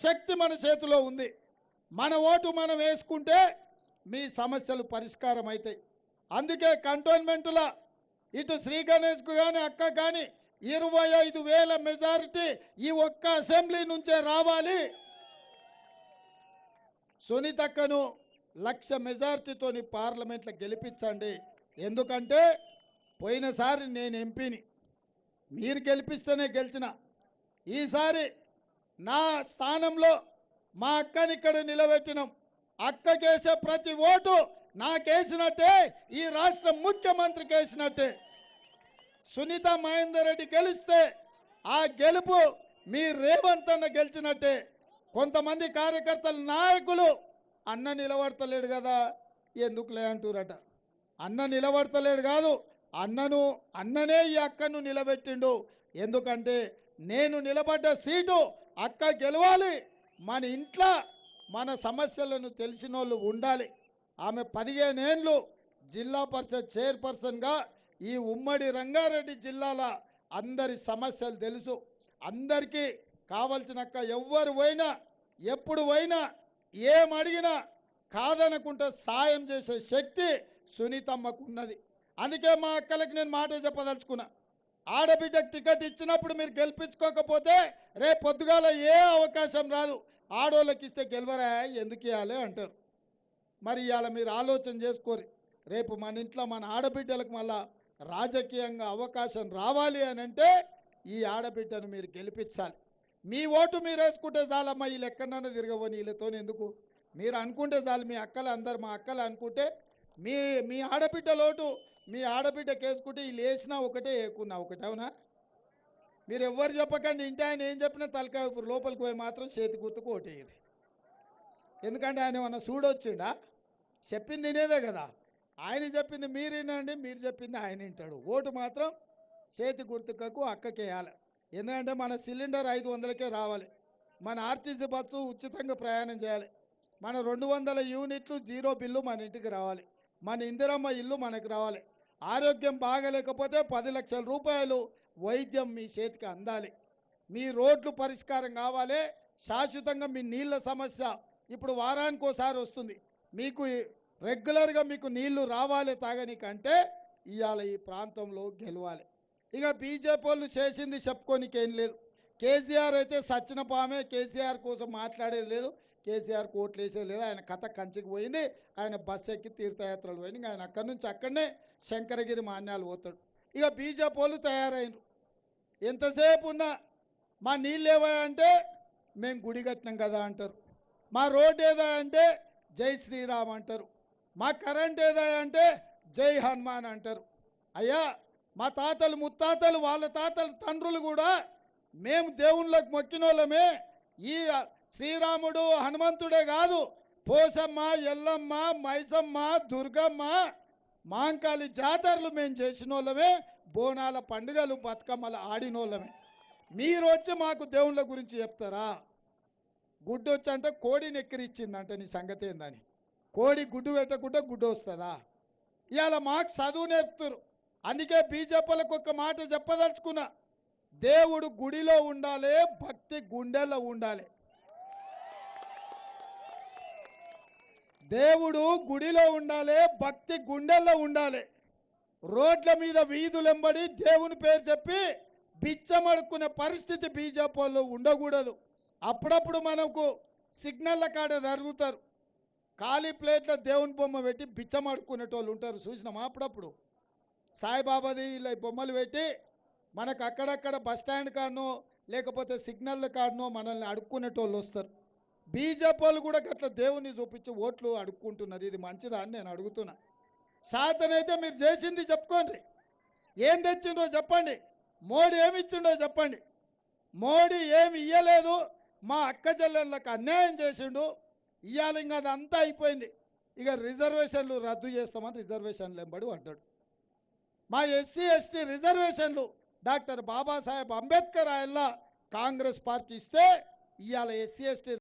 శక్తి మన చేతిలో ఉంది. మన ఓటు మనం వేసుకుంటే మీ సమస్యలు పరిష్కారం అవుతాయి. అందుకే కంటోన్మెంట్లో ఇటు శ్రీ గణేష్కు కానీ అక్క కానీ 25,000 మెజారిటీ ఈ ఒక్క అసెంబ్లీ నుంచే రావాలి. సునీతక్కను 1,00,000 మెజారిటీతోని పార్లమెంట్లో గెలిపించండి. ఎందుకంటే పోయినసారి నేను ఎంపీని, మీరు గెలిపిస్తేనే గెలిచిన. ఈసారి నా స్థానంలో మా అక్కని ఇక్కడ నిలబెట్టినాం. అక్కకేసే ప్రతి ఓటు నాకేసినట్టే, ఈ రాష్ట్ర ముఖ్యమంత్రికి వేసినట్టే. సునీత మహేందర్ రెడ్డి గెలిస్తే ఆ గెలుపు మీ రేవంత్ అన్న గెలిచినట్టే. కొంతమంది కార్యకర్తలు నాయకులు అన్న నిలబడతలేడు కదా ఎందుకులే అంటురట. అన్న నిలబడతలేడు కాదు, అన్ననే ఈ అక్కను నిలబెట్టిండు. ఎందుకంటే నేను నిలబడ్డ సీటు అక్క గెలవాలి. మన ఇంట్లో మన సమస్యలను తెలిసిన వాళ్ళు ఉండాలి. ఆమె 15 ఏళ్ళు జిల్లా పరిషత్ చైర్పర్సన్గా ఈ ఉమ్మడి రంగారెడ్డి జిల్లాల అందరి సమస్యలు తెలుసు. అందరికీ కావాల్సిన అక్క ఎవ్వరు పోయినా ఎప్పుడు పోయినా ఏం అడిగినా కాదనుకుంటే సాయం చేసే శక్తి సునీతమ్మకు ఉన్నది. అందుకే మా అక్కలకి నేను మాట చెప్పదలుచుకున్నా. ఆడబిడ్డకు టికెట్ ఇచ్చినప్పుడు మీరు గెలిపించుకోకపోతే రేపు పొద్దుగాల ఏ అవకాశం రాదు. ఆడోళ్ళకి ఇస్తే గెలవరా ఎందుకు ఇవ్వాలి అంటారు. మరి ఇవాళ మీరు ఆలోచన చేసుకోరు. రేపు మన ఇంట్లో మన ఆడబిడ్డలకు మళ్ళా రాజకీయంగా అవకాశం రావాలి అని అంటే ఈ ఆడబిడ్డను మీరు గెలిపించాలి. మీ ఓటు మీరు వేసుకుంటే చాలమ్మా, వీళ్ళు ఎక్కడన్నా తిరగబోని వీళ్ళతో ఎందుకు మీరు అనుకుంటే చాలు. మీ అక్కలు అందరు మా అక్కలు అనుకుంటే మీ ఆడబిడ్డల ఓటు మీ ఆడబిడ్డకి వేసుకుంటే వీళ్ళు వేసినా ఒకటే వేయకున్నా ఒకటే. అవునా? మీరు ఎవ్వరు చెప్పకండి. ఇంటి ఆయన ఏం చెప్పినా తలకాయ లోపలికి పోయి మాత్రం చేతి గుర్తుకు ఓటేయరు. ఎందుకంటే ఆయన ఏమన్నా చూడొచ్చిండా? చెప్పింది తినేదే కదా. ఆయన చెప్పింది మీరు వినండి, మీరు చెప్పింది ఆయన వింటాడు. ఓటు మాత్రం చేతి గుర్తుకు అక్కకేయాలి. ఎందుకంటే మన సిలిండర్ 500కే రావాలి. మన ఆర్టీసీ బస్సు ఉచితంగా ప్రయాణం చేయాలి. మన 200 యూనిట్లు జీరో బిల్లు మన ఇంటికి రావాలి. మన ఇందిరమ్మ ఇల్లు మనకు రావాలి. ఆరోగ్యం బాగలేకపోతే 10 లక్షల రూపాయలు వైద్యం మీ చేతికి అందాలి. మీ రోడ్లు పరిష్కారం కావాలి. శాశ్వతంగా మీ నీళ్ళ సమస్య ఇప్పుడు వారానికి ఒకసారి వస్తుంది. మీకు రెగ్యులర్గా మీకు నీళ్లు రావాలి తాగనికంటే ఇవాళ ఈ ప్రాంతంలో గెలవాలి. ఇక బీజేపీ వాళ్ళు చేసింది చెప్పుకోనికేం లేదు. కేసీఆర్ అయితే సచ్చిన పామే, కేసీఆర్ కోసం మాట్లాడేది లేదు, కేసీఆర్ కోట్లు వేసేది లేదు. ఆయన కథ కంచికి పోయింది. ఆయన బస్సు ఎక్కి తీర్థయాత్రలు పోయింది. ఆయన అక్కడి నుంచి అక్కడనే శంకరగిరి మాన్యాలు పోతాడు. ఇక బీజేపీ వాళ్ళు తయారైనరు. ఎంతసేపు ఉన్నా మా నీళ్ళు ఏవా అంటే మేము గుడి కట్టినాం కదా అంటారు. మా రోడ్డు ఏదా అంటే జై శ్రీరామ్ అంటారు. మా కరెంట్ ఏదా అంటే జై హనుమాన్ అంటారు. అయ్యా మా తాతలు ముత్తాతలు వాళ్ళ తాతలు తండ్రులు కూడా మేము దేవుళ్ళకు మొక్కిన వాళ్ళమే. ఈ శ్రీరాముడు హనుమంతుడే కాదు, పోసమ్మ, ఎల్లమ్మ, మైసమ్మ, దుర్గమ్మ, మాంకాళి జాతరలు మేము చేసిన వాళ్ళమే. బోనాల పండుగలు బతుకమ్మలు ఆడినోళ్ళమే. మీరు వచ్చి మాకు దేవుళ్ళ గురించి చెప్తారా? గుడ్డు వచ్చంటే కోడిని ఎక్కిరిచ్చిందంట. నీ సంగతి ఏందని? కోడి గుడ్డు పెట్టకుంటే గుడ్డు వస్తుందా? ఇవాళ మాకు చదువు నేర్పుతారు. అందుకే బీజేపీలకు ఒక మాట చెప్పదలుచుకున్నా. దేవుడు గుడిలో ఉండాలి, భక్తి గుండెల్లో ఉండాలి. దేవుడు గుడిలో ఉండాలి, భక్తి గుండెల్లో ఉండాలి. రోడ్ల మీద వీధులెంబడి దేవుని పేరు చెప్పి బిచ్చమడుకునే పరిస్థితి బీజేపీ వాళ్ళు ఉండకూడదు. అప్పుడప్పుడు మనకు సిగ్నల్ల కాడ జరుగుతారు. ఖాళీ ప్లేట్లో దేవుని బొమ్మ పెట్టి బిచ్చమడుకునేటోళ్ళు ఉంటారు, చూసినామా? అప్పుడప్పుడు సాయిబాబాది ఇలా బొమ్మలు పెట్టి మనకు అక్కడక్కడ బస్టాండ్ కాడనో లేకపోతే సిగ్నల్ కాడనో మనల్ని అడుక్కునేటోళ్ళు వస్తారు. బీజేపీ వాళ్ళు కూడా అట్లా దేవుని చూపించి ఓట్లు అడుక్కుంటున్నారు. ఇది మంచిదా అని నేను అడుగుతున్నా. సాతనైతే మీరు చేసింది చెప్పుకోండి. ఏం తెచ్చిండో చెప్పండి. మోడీ ఏమి ఇచ్చిండో చెప్పండి. మోడీ ఏమి ఇయ్యలేదు, మా అక్క చెల్లెళ్ళకు అన్యాయం చేసిండు. ఇవాళ ఇంకా అదంతా అయిపోయింది. ఇక రిజర్వేషన్లు రద్దు చేస్తామని రిజర్వేషన్లు ఎంబడి పడ్డాడు. మా ఎస్సీ ఎస్టీ రిజర్వేషన్లు డాక్టర్ బాబాసాహెబ్ అంబేద్కర్ ఆయనలా కాంగ్రెస్ పార్టీ ఇస్తే ఇవాళ ఎస్సీ ఎస్టీ